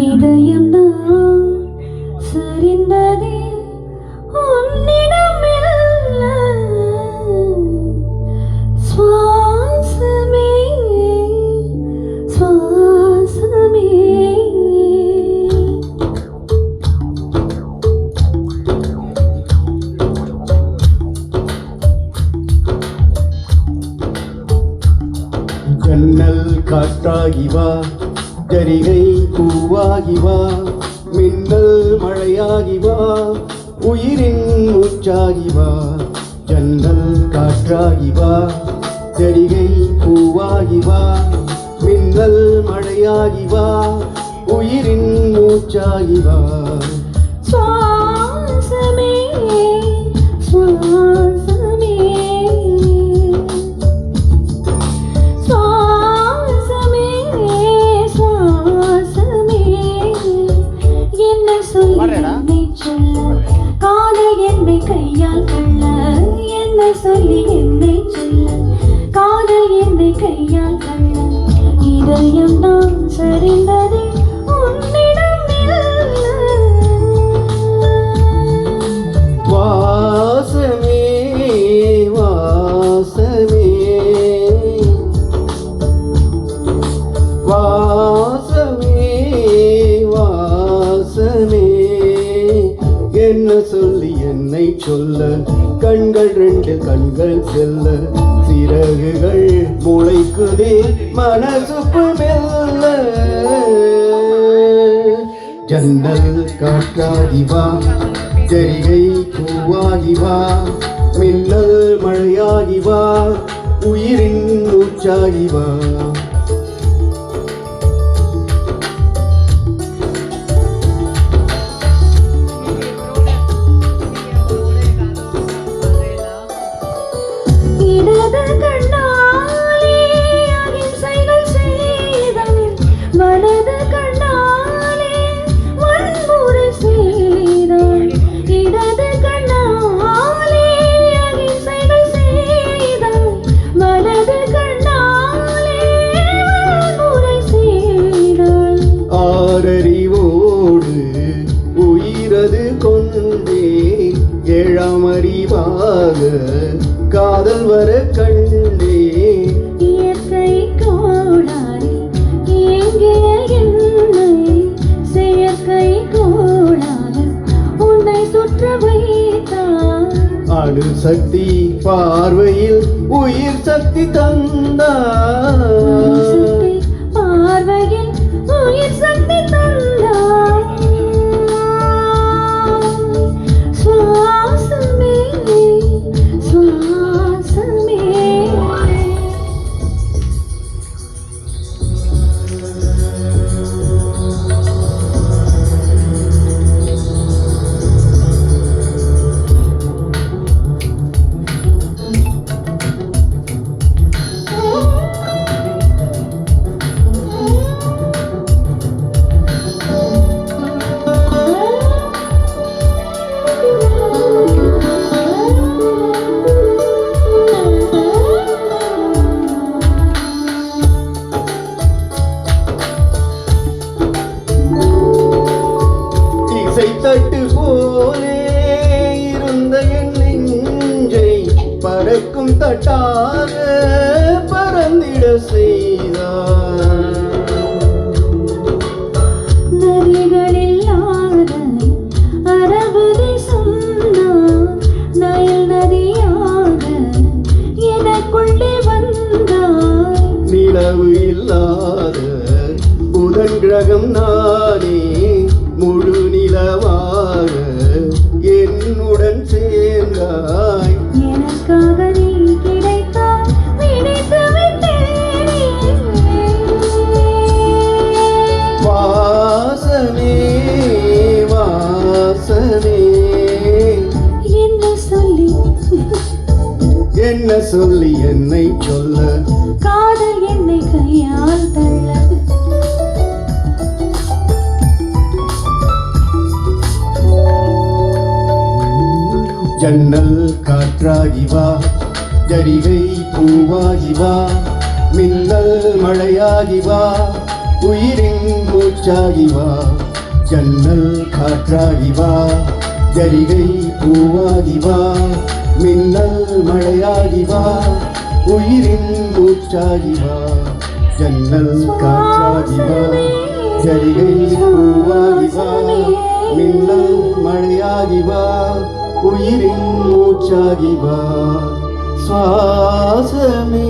இதயம்தான் சரிந்ததே உன்னிடமில்ல சுவாசமே சுவாசமே ஜன்னல் காற்றாகி வா ஜரிகை பூவாகி வா மின்னல் மழையாகி வா உயிரின் மூச்சாகி வா ஜன்னல் காற்றாகி வா ஜரிகை பூவாகி வா மின்னல் மழையாகி வா உயிரின் மூச்சாகி வா சுவாசமே சுவாசமே சொல்லி என்னை சொல்ல காதல் என்னை கையால் கள்ள இதயம் தான் சரிந்ததே உன்னிடம் வாசமே வாசமே வாசமே வாசமே என்ன சொல்லி என்னை சொல்ல கண்கள் ரெண்டு கண்கள் செல்ல சிறகுகள் முளைக்குதே மனசுக்கு மெல்ல ஜன்னல் காற்றாகி வா ஜரிகை பூவாகி வா மின்னல் மழையாகி வா உயிரின் மூச்சாகி வா ஏழாம் அறிவாக காதல் வர கண்டே இயற்கை கோளாறு எங்கிய என்னை செயற்கை கோளாறு உன்னை சுற்ற வைத்தார் அணு சக்தி பார்வையில் உயிர் சக்தி தந்தார் பார்வையில் உயிர் சக்தி தந்தார் தட்டு போலே இருந்த என் நெஞ்சை பறக்கும் தட்டாக பறந்திட செய்தார் நதிகளில்லாத அரபு தேசம் நயல் நதியாக எனக்குள்ளே வந்தார் நிலவு இல்லாத புதன் கிரகம் நானே முழு நிலவாக என்னுடன் சேர்ந்தாய் எனக்காக நீ கிடைத்தாய் நினைத்து விட்டேனே வாசமே வாசமே என்ன சொல்லி என்னை சொல்ல காதல் என்னை கையால் தள்ள ஜன்னல் காற்றாகி வா ஜரிகை பூவாகி வா மின்னல் மழையாகி வா உயிரின் மூச்சு மூச்சாகி வா ஜன்னல் காற்றாகி வா ஜரிகை பூவாகி வா மின்னல் மழையாகி வா உயிரின் மூச்சாகி வா ஜன்னல் காற்றாகி வா ஜரிகை பூவாகி வா மின்னல் மழையாகி வா உயிரின் மூச்சாகி வா சுவாசமே